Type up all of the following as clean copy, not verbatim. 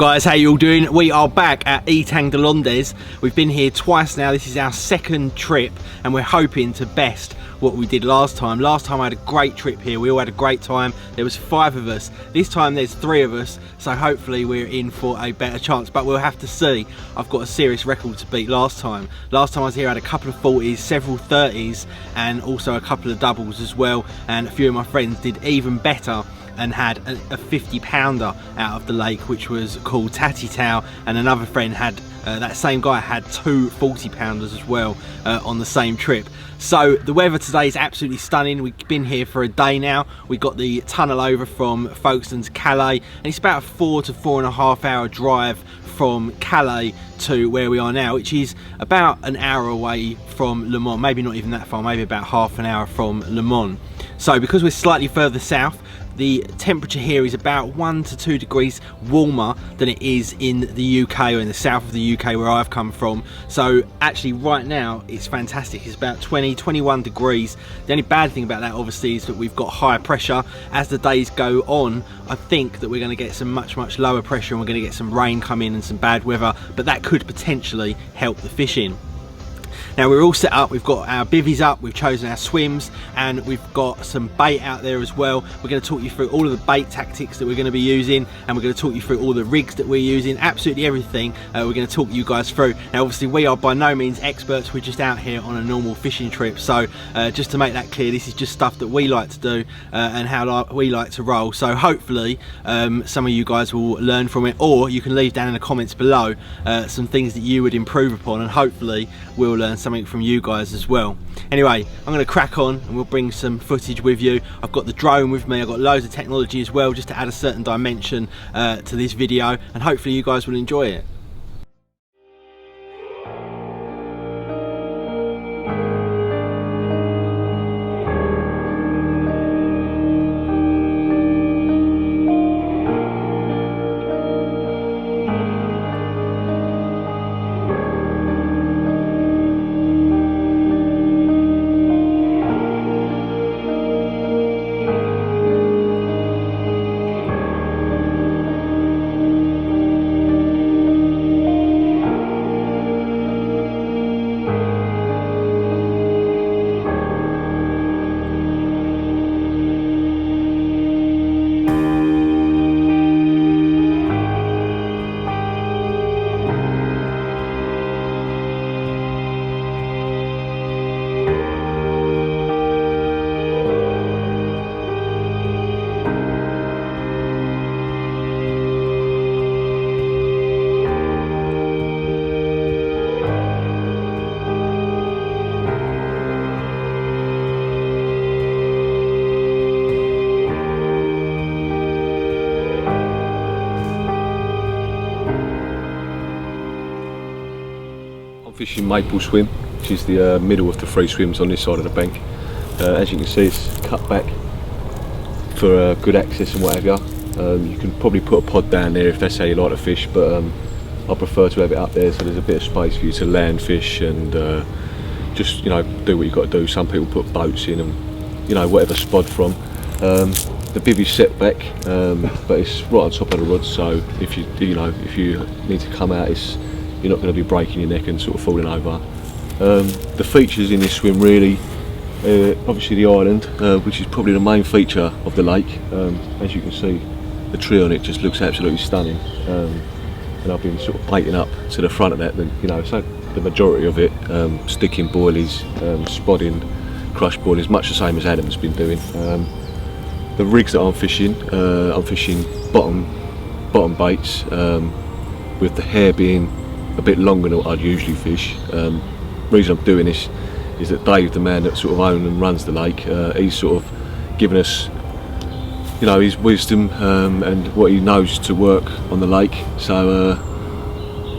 Guys, how you all doing? We are back at Etang Des Landes. We've been here twice now. This is our second trip and we're hoping to best what we did last time. Last time I had a great trip here. We all had a great time. There was 5 of us. This time there's 3 of us, so hopefully we're in for a better chance, but we'll have to see. I've got a serious record to beat last time. Last time I was here I had a couple of 40s, several 30s and also a couple of doubles as well, and a few of my friends did even better and had a 50 pounder out of the lake, which was called Tatty Tau, and another friend had that same guy had 2 40 pounders as well on the same trip. So the weather today is absolutely stunning. We've been here for a day now. We got the tunnel over from Folkestone to Calais, and it's about a 4 to 4.5 hour drive from Calais to where we are now, which is about an hour away from Le Mans. Maybe not even that far, maybe about half an hour from Le Mans. So because we're slightly further south, the temperature here is about 1 to 2 degrees warmer than it is in the UK, or in the south of the UK where I've come from. So actually right now it's fantastic. It's about 20-21 degrees. The only bad thing about that obviously is that we've got higher pressure. As the days go on, I think that we're going to get some much lower pressure, and we're going to get some rain come in and some bad weather, but that could potentially help the fishing. Now we're all set up, we've got our bivvies up, we've chosen our swims, and we've got some bait out there as well. We're going to talk you through all of the bait tactics that we're going to be using, and we're going to talk you through all the rigs that we're using, absolutely everything we're going to talk you guys through. Now obviously we are by no means experts, we're just out here on a normal fishing trip, so just to make that clear, this is just stuff that we like to do and how we like to roll. So hopefully some of you guys will learn from it, or you can leave down in the comments below some things that you would improve upon, and hopefully we'll learn something from you guys as well. Anyway, I'm going to crack on and we'll bring some footage with you. I've got the drone with me, I've got loads of technology as well, just to add a certain dimension to this video, and hopefully you guys will enjoy it. Fishing Maple Swim, which is the middle of the 3 swims on this side of the bank. As you can see, it's cut back for good access and what have you. You can probably put a pod down there if that's how you like to fish, but I prefer to have it up there so there's a bit of space for you to land fish and just, you know, do what you've got to do. Some people put boats in and, you know, whatever spod from. The bivvy's set back, but it's right on top of the rod, so if you need to come out, you're not going to be breaking your neck and sort of falling over. The features in this swim really, obviously the island, which is probably the main feature of the lake. As you can see, the tree on it just looks absolutely stunning, and I've been sort of baiting up to the front of that. You know, so the majority of it, sticking boilies, spodding, crush boilies, much the same as Adam's been doing. The rigs that I'm fishing bottom baits, with the hair being a bit longer than what I'd usually fish. Reason I'm doing this is that Dave, the man that sort of owns and runs the lake, he's sort of given us, you know, his wisdom and what he knows to work on the lake. So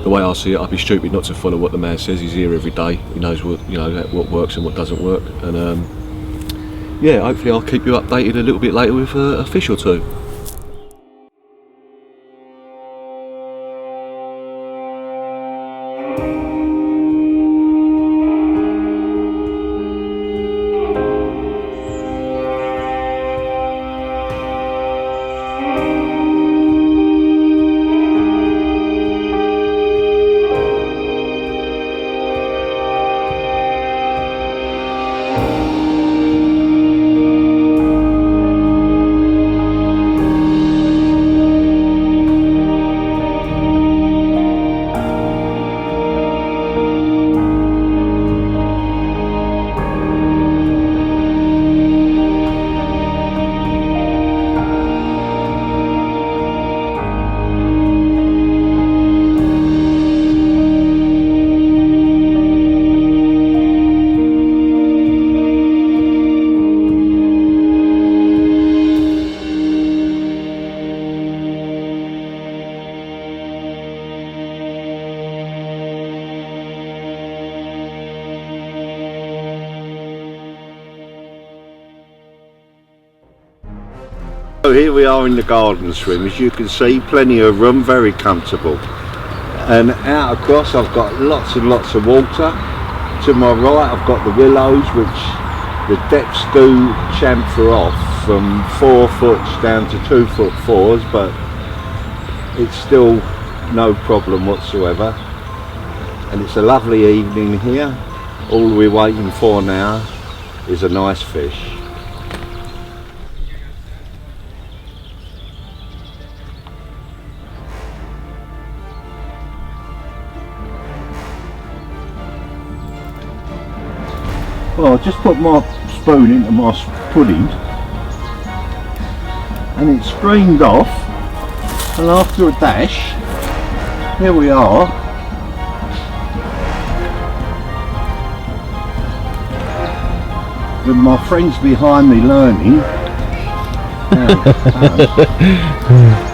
the way I see it, I'd be stupid not to follow what the man says. He's here every day. He knows what, you know, what works and what doesn't work. And yeah, hopefully I'll keep you updated a little bit later with a fish or two. So here we are in the garden swim. As you can see, plenty of room, very comfortable. And out across I've got lots and lots of water. To my right I've got the willows, which the depths do chamfer off from 4 foot down to 2'4", but it's still no problem whatsoever. And it's a lovely evening here. All we're waiting for now is a nice fish. Well, I just put my spoon into my pudding and it streamed off, and after a dash, here we are. With my friends behind me learning how it's done.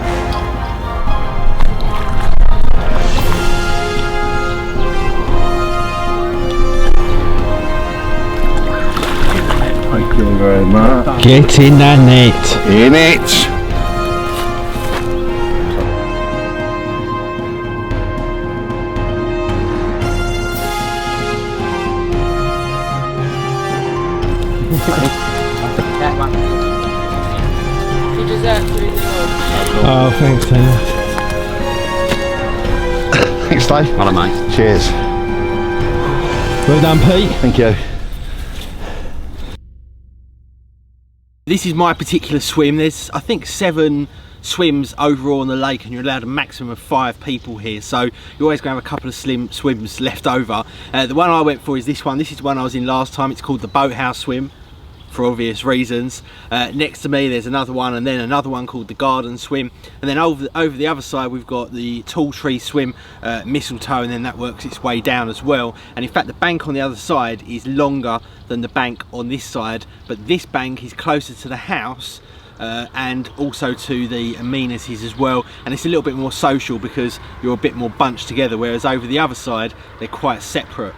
Thank you very much. Get in that net. In it. Oh, thanks, Taylor. Thanks, Dave. Hello, mate. Cheers. Well done, Pete. Thank you. This is my particular swim. There's, I think, 7 swims overall on the lake, and you're allowed a maximum of 5 people here, so you're always going to have a couple of swims left over. The one I went for is this one. This is the one I was in last time. It's called the boathouse swim, for obvious reasons. Next to me there's another one, and then another one called the garden swim, and then over the other side we've got the tall tree swim, mistletoe, and then that works its way down as well. And in fact the bank on the other side is longer than the bank on this side, but this bank is closer to the house and also to the amenities as well, and it's a little bit more social because you're a bit more bunched together, whereas over the other side they're quite separate.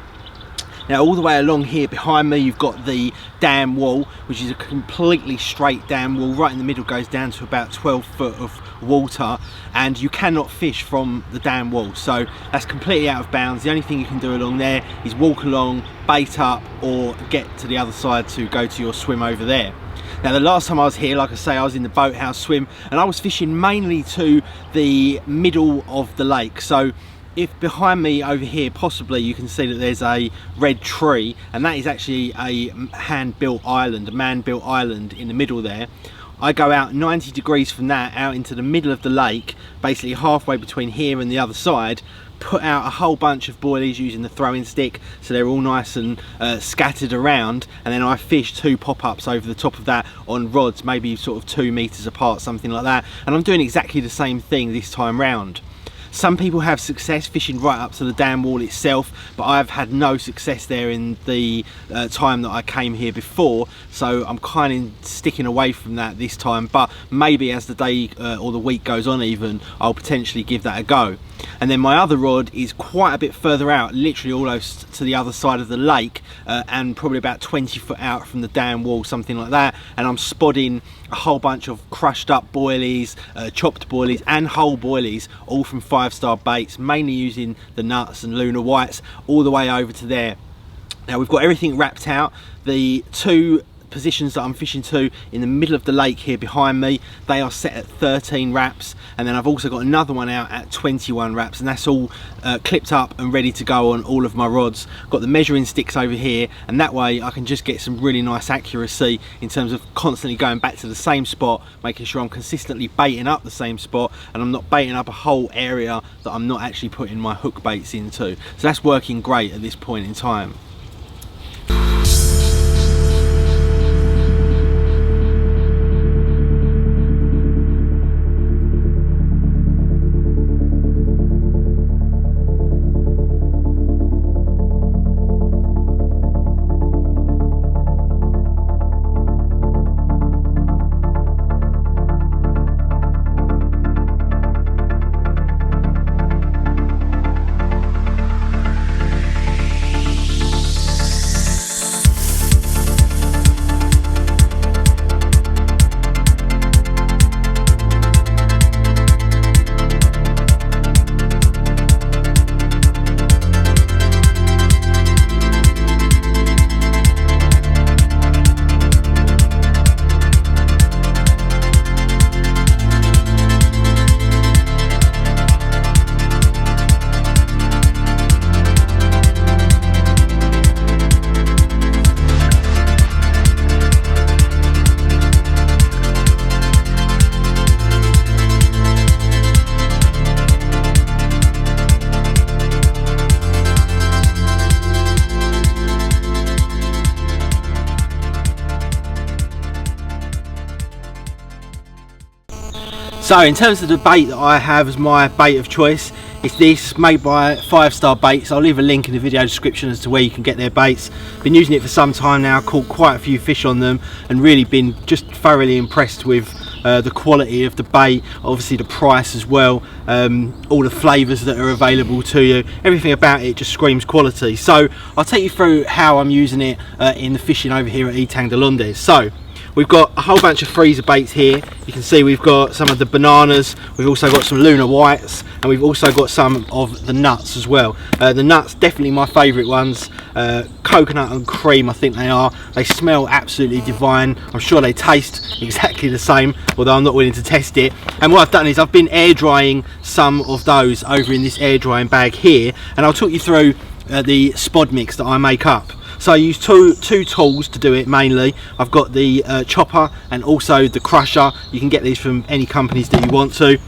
Now all the way along here behind me you've got the dam wall, which is a completely straight dam wall. Right in the middle goes down to about 12 foot of water, and you cannot fish from the dam wall, so that's completely out of bounds. The only thing you can do along there is walk along, bait up, or get to the other side to go to your swim over there. Now the last time I was here, like I say, I was in the boathouse swim, and I was fishing mainly to the middle of the lake. So if behind me over here possibly you can see that there's a red tree, and that is actually a hand-built island, a man-built island in the middle there. I go out 90 degrees from that out into the middle of the lake, basically halfway between here and the other side, put out a whole bunch of boilies using the throwing stick, so they're all nice and scattered around, and then I fish 2 pop-ups over the top of that on rods, maybe sort of 2 meters apart, something like that. And I'm doing exactly the same thing this time round. Some people have success fishing right up to the dam wall itself, but I've had no success there in the time that I came here before, so I'm kind of sticking away from that this time. But maybe as the day or the week goes on even, I'll potentially give that a go. And then my other rod is quite a bit further out, literally almost to the other side of the lake, and probably about 20 foot out from the dam wall, something like that. And I'm spotting a whole bunch of crushed up boilies, chopped boilies and whole boilies, all from 5-star baits, mainly using the nuts and Luna whites, all the way over to there. Now we've got everything wrapped out. The 2 positions that I'm fishing to in the middle of the lake here behind me, they are set at 13 wraps, and then I've also got another one out at 21 wraps, and that's all clipped up and ready to go on all of my rods. Got the measuring sticks over here, and that way I can just get some really nice accuracy in terms of constantly going back to the same spot, making sure I'm consistently baiting up the same spot and I'm not baiting up a whole area that I'm not actually putting my hook baits into. So that's working great at this point in time. So in terms of the bait that I have as my bait of choice, it's this, made by 5 Star Baits. I'll leave a link in the video description as to where you can get their baits. Been using it for some time now, caught quite a few fish on them, and really been just thoroughly impressed with the quality of the bait, obviously the price as well, all the flavours that are available to you, everything about it just screams quality. So I'll take you through how I'm using it in the fishing over here at Etang Des Landes. So we've got a whole bunch of freezer baits here. You can see we've got some of the bananas, we've also got some Luna Whites, and we've also got some of the nuts as well. The nuts, definitely my favourite ones. Coconut and cream, I think they are. They smell absolutely divine. I'm sure they taste exactly the same, although I'm not willing to test it. And what I've done is I've been air drying some of those over in this air drying bag here, and I'll talk you through the spod mix that I make up. So I use two tools to do it mainly. I've got the chopper and also the crusher. You can get these from any companies that you want to.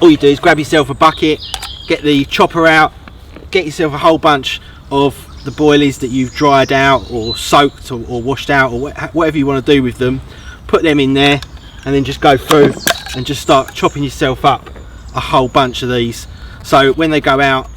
All you do is grab yourself a bucket, get the chopper out, get yourself a whole bunch of the boilies that you've dried out or soaked or washed out, or whatever you want to do with them. Put them in there and then just go through and just start chopping yourself up a whole bunch of these. So when they go out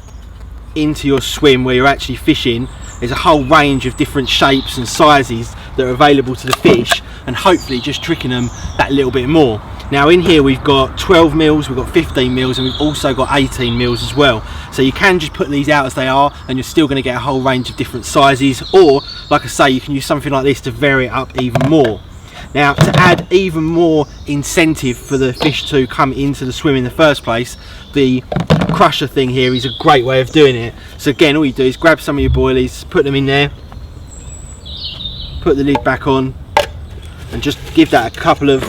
into your swim where you're actually fishing, there's a whole range of different shapes and sizes that are available to the fish, and hopefully just tricking them that little bit more. Now in here we've got 12 mils, we've got 15 mils, and we've also got 18 mils as well. So you can just put these out as they are and you're still going to get a whole range of different sizes, or like I say, you can use something like this to vary it up even more. Now to add even more incentive for the fish to come into the swim in the first place, the crusher thing here is a great way of doing it. So again, all you do is grab some of your boilies, put them in there, put the lid back on, and just give that a couple of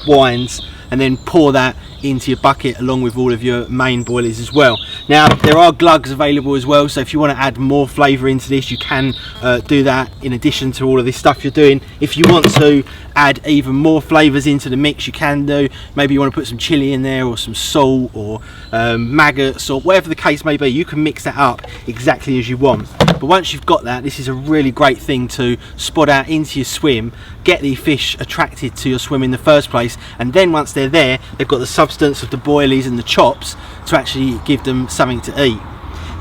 winds, and then pour that into your bucket along with all of your main boilies as well. Now there are glugs available as well, so if you want to add more flavour into this, you can do that in addition to all of this stuff you're doing. If you want to add even more flavours into the mix, you can do. Maybe you want to put some chilli in there, or some salt, or maggots, or whatever the case may be. You can mix that up exactly as you want. But once you've got that, this is a really great thing to spot out into your swim, get the fish attracted to your swim in the first place, and then once they're there, they've got the substance of the boilies and the chops to actually give them something to eat.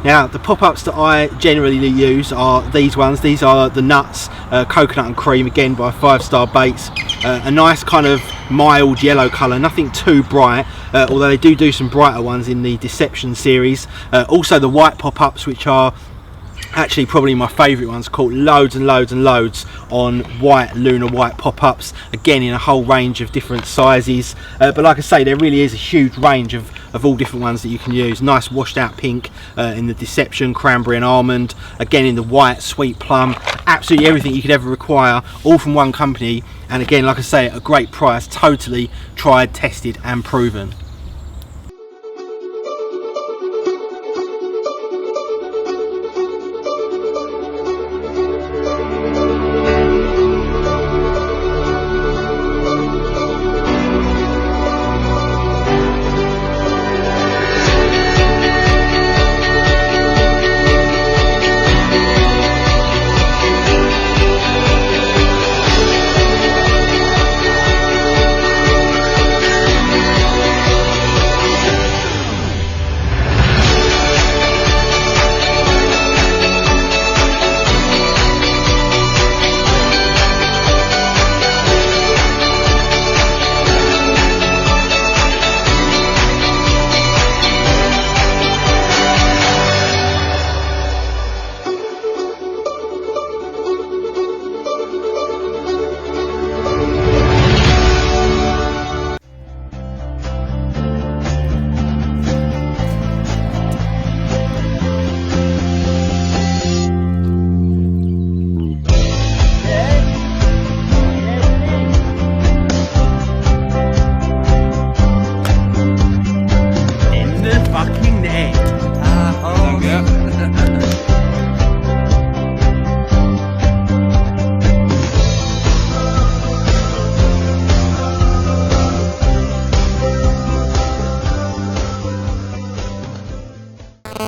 Now the pop-ups that I generally use are these ones. These are the nuts, coconut and cream, again by 5 Star Baits. A nice kind of mild yellow colour, nothing too bright, although they do some brighter ones in the Deception series. Also the white pop-ups, which are actually probably my favourite ones, caught loads and loads and loads on white Luna White pop-ups, again in a whole range of different sizes. But like I say, there really is a huge range of all different ones that you can use. Nice washed out pink in the Deception, cranberry and almond, again in the white sweet plum, absolutely everything you could ever require, all from one company, and again like I say, at a great price, totally tried, tested and proven.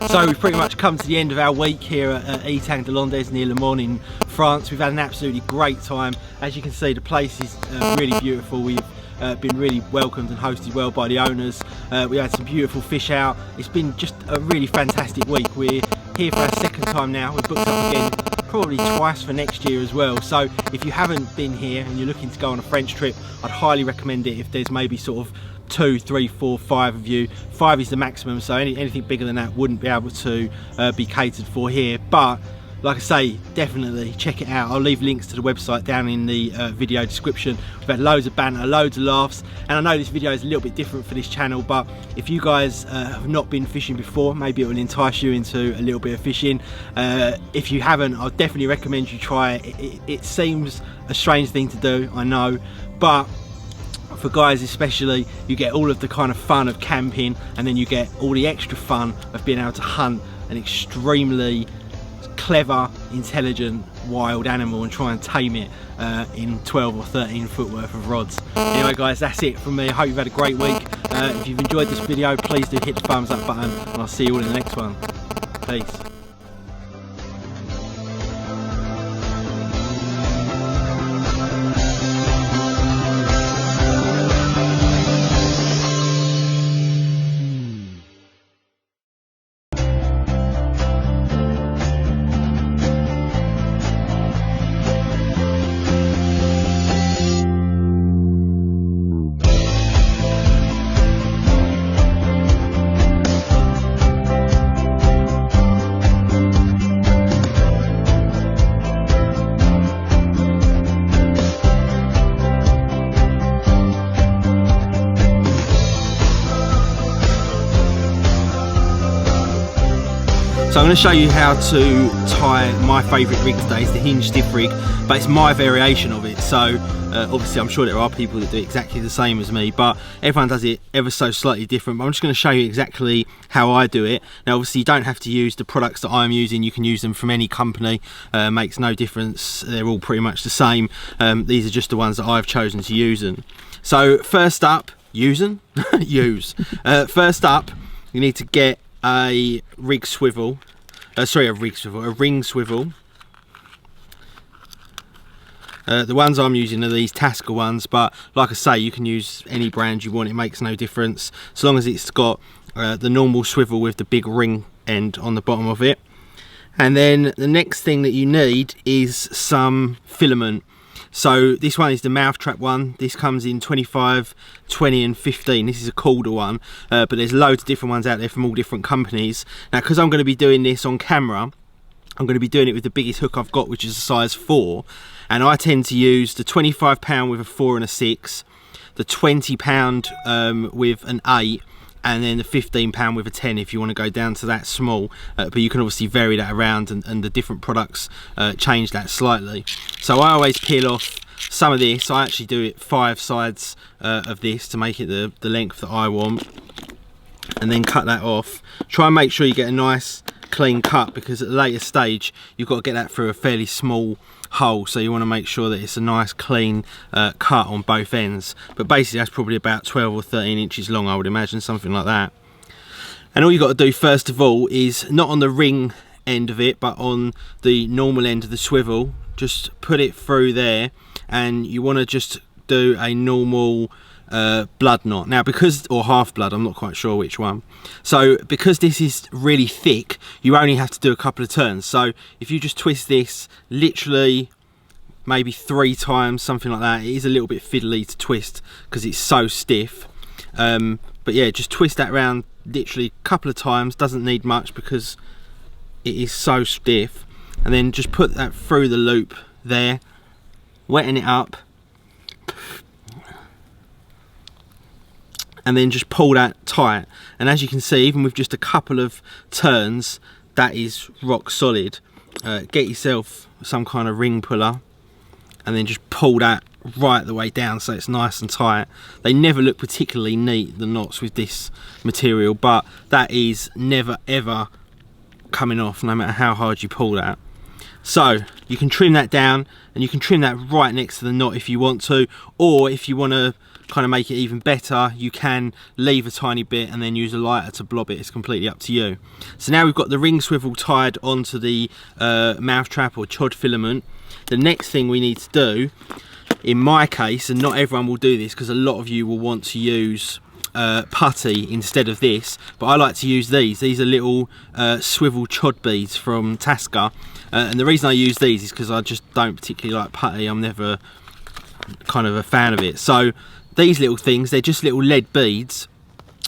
So we've pretty much come to the end of our week here at Etang Des Landes near Le Mans in France. We've had an absolutely great time. As you can see, the place is really beautiful. We've been really welcomed and hosted well by the owners. We had some beautiful fish out. It's been just a really fantastic week. We're here for our second time now. We've booked up again probably twice for next year as well. So if you haven't been here and you're looking to go on a French trip, I'd highly recommend it. If there's maybe sort of 2, 3, 4, 5 of you, 5 is the maximum, so anything bigger than that wouldn't be able to be catered for here. But like I say, definitely check it out. I'll leave links to the website down in the video description. We've had loads of banter, loads of laughs, and I know this video is a little bit different for this channel, but if you guys have not been fishing before, maybe it will entice you into a little bit of fishing. If you haven't, I'll definitely recommend you try it. It seems a strange thing to do, I know, but for guys especially, you get all of the kind of fun of camping, and then you get all the extra fun of being able to hunt an extremely clever, intelligent, wild animal and try and tame it in 12 or 13 foot worth of rods. Anyway guys, that's it from me. I hope you've had a great week. If you've enjoyed this video, please do hit the thumbs up button, and I'll see you all in the next one. Peace. So I'm going to show you how to tie my favourite rig today. It's the hinge stiff rig, but it's my variation of it. So obviously I'm sure there are people that do exactly the same as me, but everyone does it ever so slightly different. But I'm just going to show you exactly how I do it. Now obviously you don't have to use the products that I'm using. You can use them from any company. Makes no difference. They're all pretty much the same. These are just the ones that I've chosen to use them. So first up, use. First up, you need to get a ring swivel. The ones I'm using are these Tasker ones, but like I say, you can use any brand you want. It makes no difference so long as it's got the normal swivel with the big ring end on the bottom of it. And then the next thing that you need is some filament. So this one is the mouth trap one. This comes in 25, 20 and 15. This is a Calder one, but there's loads of different ones out there from all different companies. Now because I'm going to be doing this on camera, I'm going to be doing it with the biggest hook I've got, which is a size 4, and I tend to use the 25 pound with a 4 and a 6, the 20 pound with an 8, and then the 15 pound with a 10 if you want to go down to that small. But you can obviously vary that around, and the different products change that slightly. So I always peel off some of this. I actually do it 5 sides of this to make it the length that I want, and then cut that off. Try and make sure you get a nice clean cut, because at a later stage you've got to get that through a fairly small hole, so you want to make sure that it's a nice clean cut on both ends. But basically that's probably about 12 or 13 inches long, I would imagine, something like that. And all you got to do first of all is, not on the ring end of it, but on the normal end of the swivel, just put it through there, and you want to just do a normal blood knot. Now because, or half blood, I'm not quite sure which one. So because this is really thick, you only have to do a couple of turns. So if you just twist this literally maybe 3 times, something like that. It is a little bit fiddly to twist because it's so stiff, but yeah, just twist that around literally a couple of times. Doesn't need much because it is so stiff. And then just put that through the loop there, wetting it up, and then just pull that tight. And as you can see, even with just a couple of turns, that is rock solid. Get yourself some kind of ring puller and then just pull that right the way down so it's nice and tight. They never look particularly neat, the knots with this material, but that is never ever coming off no matter how hard you pull that. So you can trim that down, and you can trim that right next to the knot if you want to, or if you want to kind of make it even better, you can leave a tiny bit and then use a lighter to blob it. It's completely up to you. So now we've got the ring swivel tied onto the mouth trap or chod filament. The next thing we need to do in my case, and not everyone will do this because a lot of you will want to use putty instead of this, but I like to use these. These are little swivel chod beads from Tasca, and the reason I use these is because I just don't particularly like putty. I'm never kind of a fan of it. So these little things, they're just little lead beads,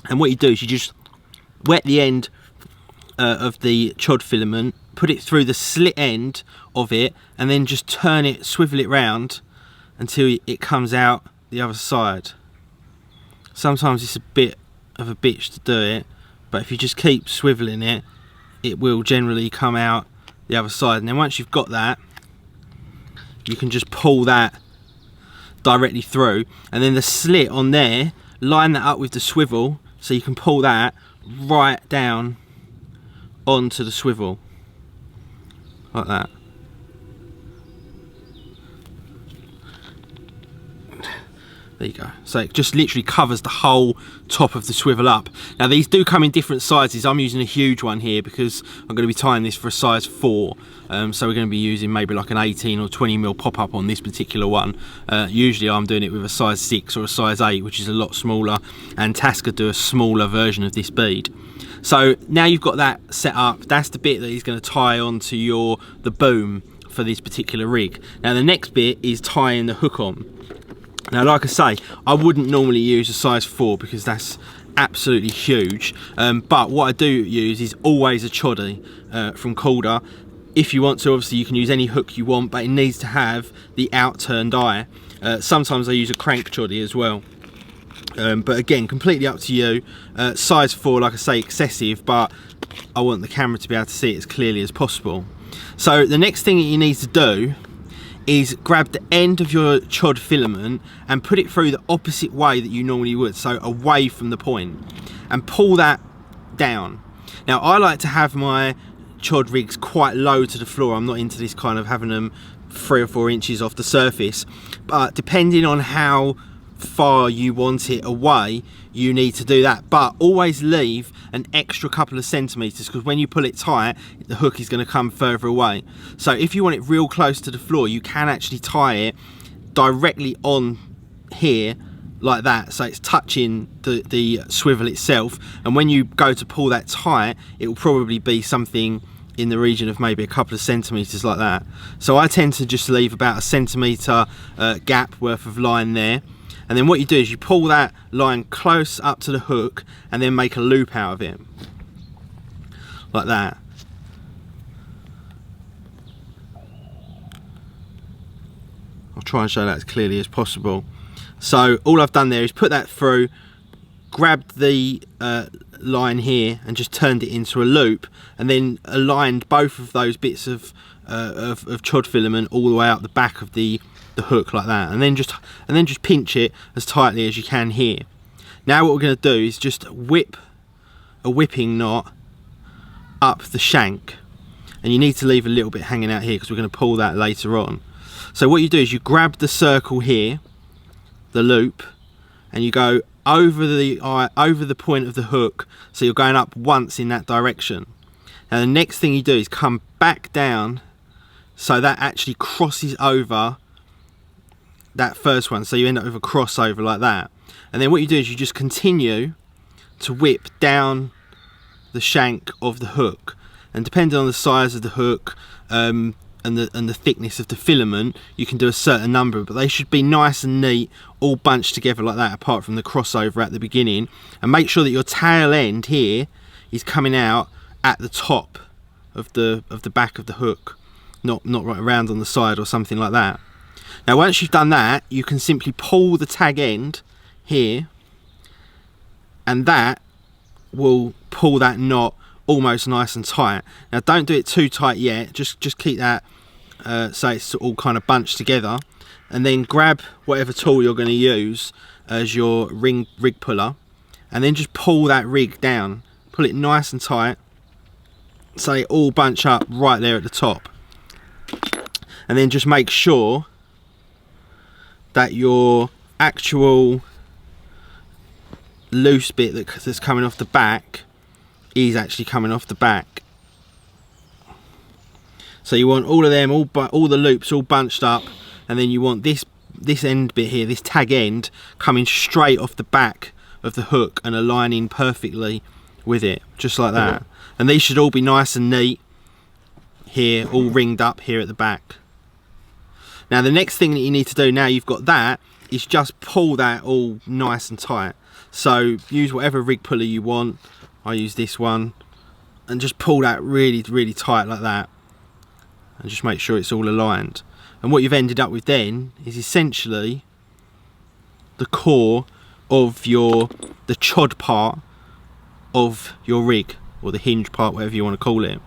and what you do is you just wet the end of the chod filament, put it through the slit end of it, and then just turn it, swivel it round until it comes out the other side. Sometimes it's a bit of a bitch to do it, but if you just keep swiveling it, it will generally come out the other side. And then once you've got that, you can just pull that directly through, and then the slit on there, line that up with the swivel so you can pull that right down onto the swivel like that. There you go. So it just literally covers the whole top of the swivel up. Now these do come in different sizes. I'm using a huge one here because I'm going to be tying this for a size 4. So we're going to be using maybe like an 18 or 20mm pop-up on this particular one. Usually I'm doing it with a size 6 or a size 8, which is a lot smaller, and Tasca do a smaller version of this bead. So now you've got that set up, that's the bit that is going to tie onto the boom for this particular rig. Now the next bit is tying the hook on. Now, like I say, I wouldn't normally use a size 4 because that's absolutely huge, but what I do use is always a choddy from Calder. If you want to, obviously you can use any hook you want, but it needs to have the outturned eye. Sometimes I use a crank choddy as well, but again, completely up to you. Size 4, like I say, excessive, but I want the camera to be able to see it as clearly as possible. So the next thing that you need to do is grab the end of your chod filament and put it through the opposite way that you normally would, so away from the point, and pull that down. Now I like to have my chod rigs quite low to the floor. I'm not into this kind of having them 3 or 4 inches off the surface, but depending on how far you want it away, you need to do that, but always leave an extra couple of centimeters, because when you pull it tight, the hook is going to come further away. So if you want it real close to the floor, you can actually tie it directly on here like that, so it's touching the swivel itself, and when you go to pull that tight, it will probably be something in the region of maybe a couple of centimeters like that. So I tend to just leave about a centimeter gap worth of line there. And then what you do is you pull that line close up to the hook and then make a loop out of it, like that. I'll try and show that as clearly as possible. So all I've done there is put that through, grabbed the line here and just turned it into a loop, and then aligned both of those bits of chod filament all the way up the back of the hook like that, and then just pinch it as tightly as you can here. Now what we're going to do is just whip a whipping knot up the shank, and you need to leave a little bit hanging out here because we're going to pull that later on. So what you do is you grab the circle here, the loop, and you go over the point of the hook, so you're going up once in that direction. Now the next thing you do is come back down so that actually crosses over that first one, so you end up with a crossover like that. And then what you do is you just continue to whip down the shank of the hook, and depending on the size of the hook and the thickness of the filament, you can do a certain number, but they should be nice and neat, all bunched together like that, apart from the crossover at the beginning. And make sure that your tail end here is coming out at the top of the back of the hook, not right around on the side or something like that. Now once you've done that, you can simply pull the tag end here, and that will pull that knot almost nice and tight. Now don't do it too tight yet, just keep that so it's all kind of bunched together, and then grab whatever tool you're going to use as your rig puller, and then just pull that rig down, pull it nice and tight so they all bunch up right there at the top. And then just make sure that your actual loose bit that's coming off the back is actually coming off the back. So you want all of them, all the loops all bunched up, and then you want this this end bit here, this tag end, coming straight off the back of the hook and aligning perfectly with it, just like that. And these should all be nice and neat here, all ringed up here at the back. Now the next thing that you need to do, now you've got that, is just pull that all nice and tight. So use whatever rig pulley you want. I use this one, and just pull that really, really tight like that, and just make sure it's all aligned. And what you've ended up with then is essentially the core of the chod part of your rig, or the hinge part, whatever you want to call it.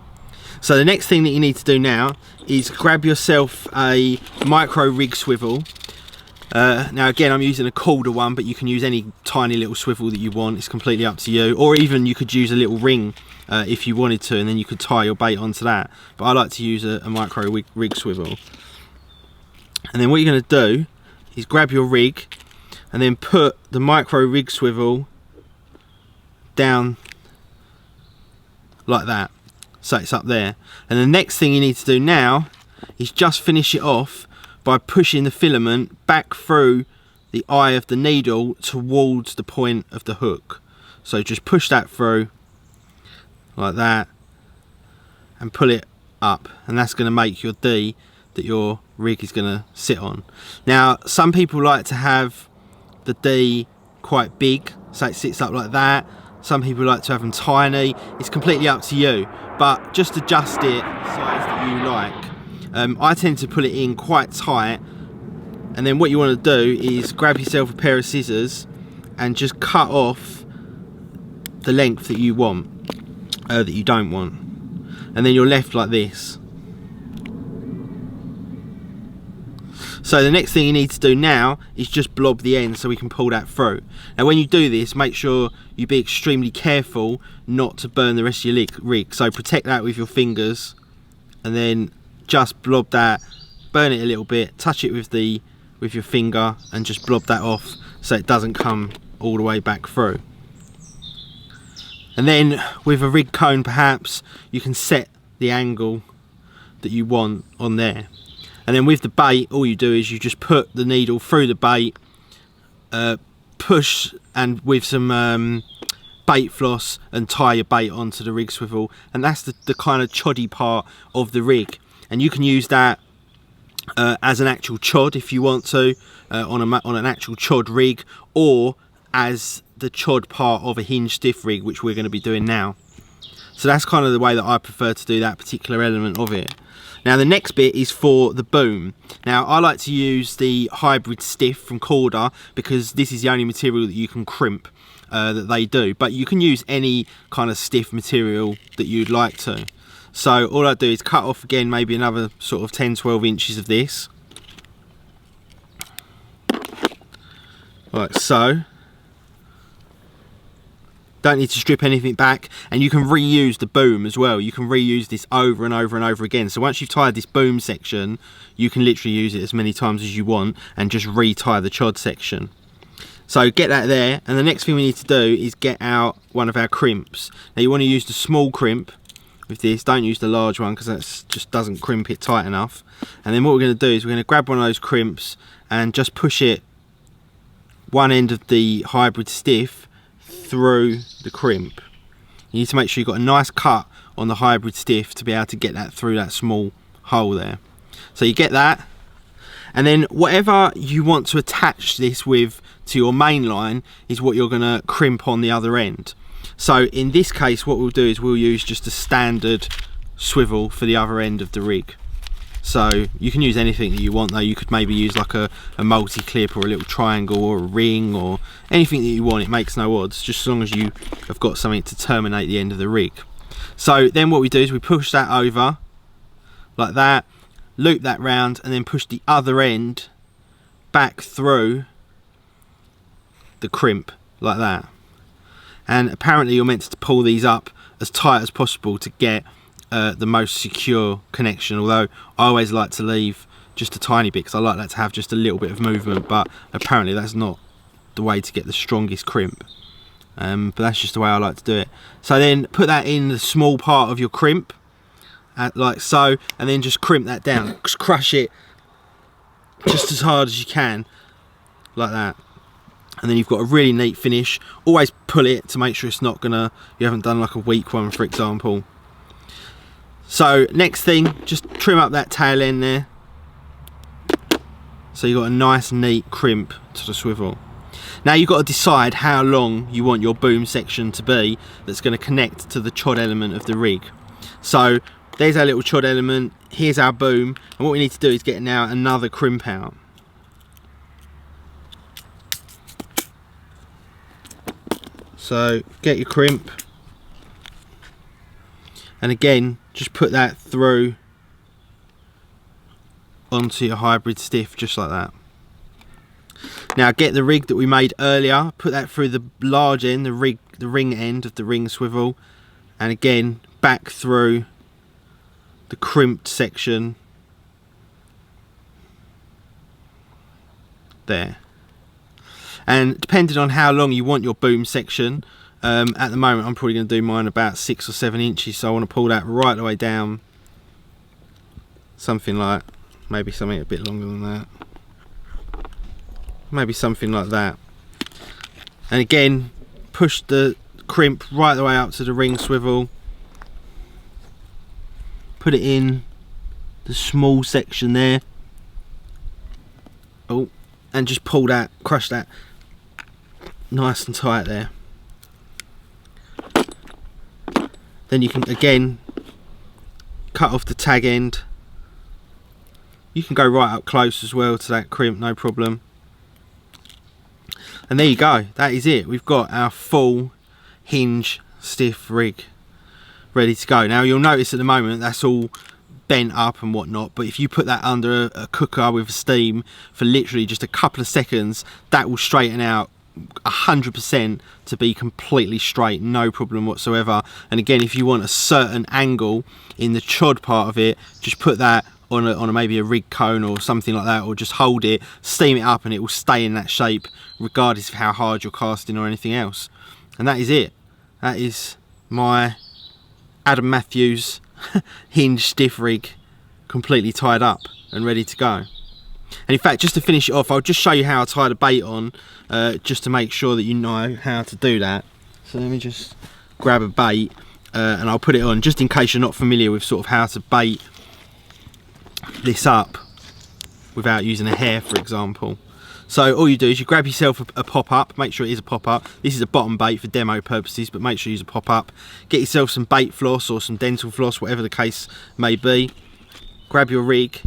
So the next thing that you need to do now is grab yourself a micro rig swivel. Now again, I'm using a Calder one, but you can use any tiny little swivel that you want. It's completely up to you. Or even you could use a little ring if you wanted to, and then you could tie your bait onto that. But I like to use a micro rig swivel. And then what you're going to do is grab your rig and then put the micro rig swivel down like that, so it's up there. And the next thing you need to do now is just finish it off by pushing the filament back through the eye of the needle towards the point of the hook. So just push that through like that and pull it up, and that's going to make your D that your rig is going to sit on. Now some people like to have the D quite big, so it sits up like that. Some people like to have them tiny. It's completely up to you, but just adjust it the size that you like. I tend to pull it in quite tight, and then what you want to do is grab yourself a pair of scissors and just cut off the length that you want, that you don't want, and then you're left like this. So the next thing you need to do now is just blob the end so we can pull that through. Now when you do this, make sure you be extremely careful not to burn the rest of your rig. So protect that with your fingers, and then just blob that, burn it a little bit, touch it with your finger, and just blob that off so it doesn't come all the way back through. And then with a rig cone perhaps, you can set the angle that you want on there. And then with the bait, all you do is you just put the needle through the bait, push, and with some bait floss, and tie your bait onto the rig swivel, and that's the kind of choddy part of the rig. And you can use that as an actual chod if you want to, on an actual chod rig, or as the chod part of a hinge stiff rig, which we're going to be doing now. So that's kind of the way that I prefer to do that particular element of it. Now the next bit is for the boom. Now I like to use the hybrid stiff from Calder because this is the only material that you can crimp that they do, but you can use any kind of stiff material that you'd like to. So all I do is cut off again maybe another sort of 10-12 inches of this, like so. Don't need to strip anything back, and you can reuse the boom as well. You can reuse this over and over and over again. So once you've tied this boom section, you can literally use it as many times as you want and just re-tie the chod section. So get that there, and the next thing we need to do is get out one of our crimps. Now you want to use the small crimp with this, don't use the large one because that just doesn't crimp it tight enough. And then what we're going to do is we're going to grab one of those crimps and just push it, one end of the hybrid stiff, through the crimp. You need to make sure you've got a nice cut on the hybrid stiff to be able to get that through that small hole there. So you get that, and then whatever you want to attach this with to your main line is what you're going to crimp on the other end. So in this case what we'll do is we'll use just a standard swivel for the other end of the rig. So you can use anything that you want though. You could maybe use like a multi-clip or a little triangle or a ring or anything that you want. It makes no odds, just as long as you have got something to terminate the end of the rig. So then what we do is we push that over like that, loop that round, and then push the other end back through the crimp like that. And apparently you're meant to pull these up as tight as possible to get the most secure connection, although I always like to leave just a tiny bit because I like that to have just a little bit of movement, but apparently that's not the way to get the strongest crimp, but that's just the way I like to do it. So then put that in the small part of your crimp like so, and then just crimp that down, just crush it just as hard as you can, like that. And then you've got a really neat finish. Always pull it to make sure it's not gonna, you haven't done like a weak one, for example. So next thing, just trim up that tail end there. So you've got a nice neat crimp to the swivel. Now you've got to decide how long you want your boom section to be that's going to connect to the chod element of the rig. So there's our little chod element, here's our boom, and what we need to do is get now another crimp out. So get your crimp, and again just put that through onto your hybrid stiff, just like that. Now get the rig that we made earlier, put that through the large end, the ring end of the ring swivel, and again back through the crimped section there. And depending on how long you want your boom section, at the moment I'm probably going to do mine about 6 or 7 inches, so I want to pull that right the way down, something like, maybe something a bit longer than that, maybe something like that. And again push the crimp right the way up to the ring swivel, put it in the small section there, oh, and just pull that, crush that nice and tight there. Then you can again cut off the tag end. You can go right up close as well to that crimp, no problem. And there you go, that is it. We've got our full hinge stiff rig ready to go. Now you'll notice at the moment that's all bent up and whatnot, but if you put that under a cooker with steam for literally just a couple of seconds, that will straighten out 100% to be completely straight, no problem whatsoever. And again, if you want a certain angle in the chod part of it, just put that on a maybe a rig cone or something like that, or just hold it, steam it up, and it will stay in that shape regardless of how hard you're casting or anything else. And that is it. That is my Adam Matthews hinge stiff rig completely tied up and ready to go. And in fact, just to finish it off, I'll just show you how I tie the bait on, just to make sure that you know how to do that. So let me just grab a bait and I'll put it on, just in case you're not familiar with sort of how to bait this up without using a hair, for example. So all you do is you grab yourself a pop-up, make sure it is a pop-up. This is a bottom bait for demo purposes, but make sure you use a pop-up. Get yourself some bait floss or some dental floss, whatever the case may be. Grab your rig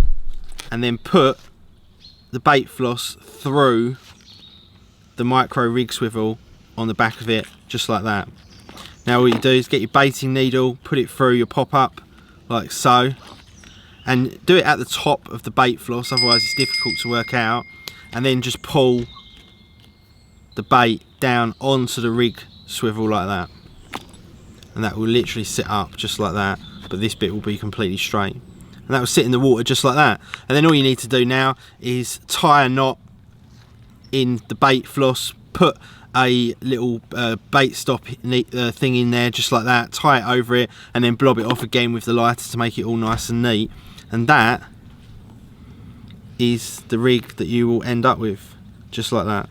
and then put the bait floss through the micro rig swivel on the back of it, just like that. Now what you do is get your baiting needle, put it through your pop-up like so, and do it at the top of the bait floss, otherwise it's difficult to work out. And then just pull the bait down onto the rig swivel like that, and that will literally sit up just like that, but this bit will be completely straight, and that will sit in the water just like that. And then all you need to do now is tie a knot in the bait floss, put a little bait stop thing in there just like that, tie it over it, and then blob it off again with the lighter to make it all nice and neat. And that is the rig that you will end up with, just like that.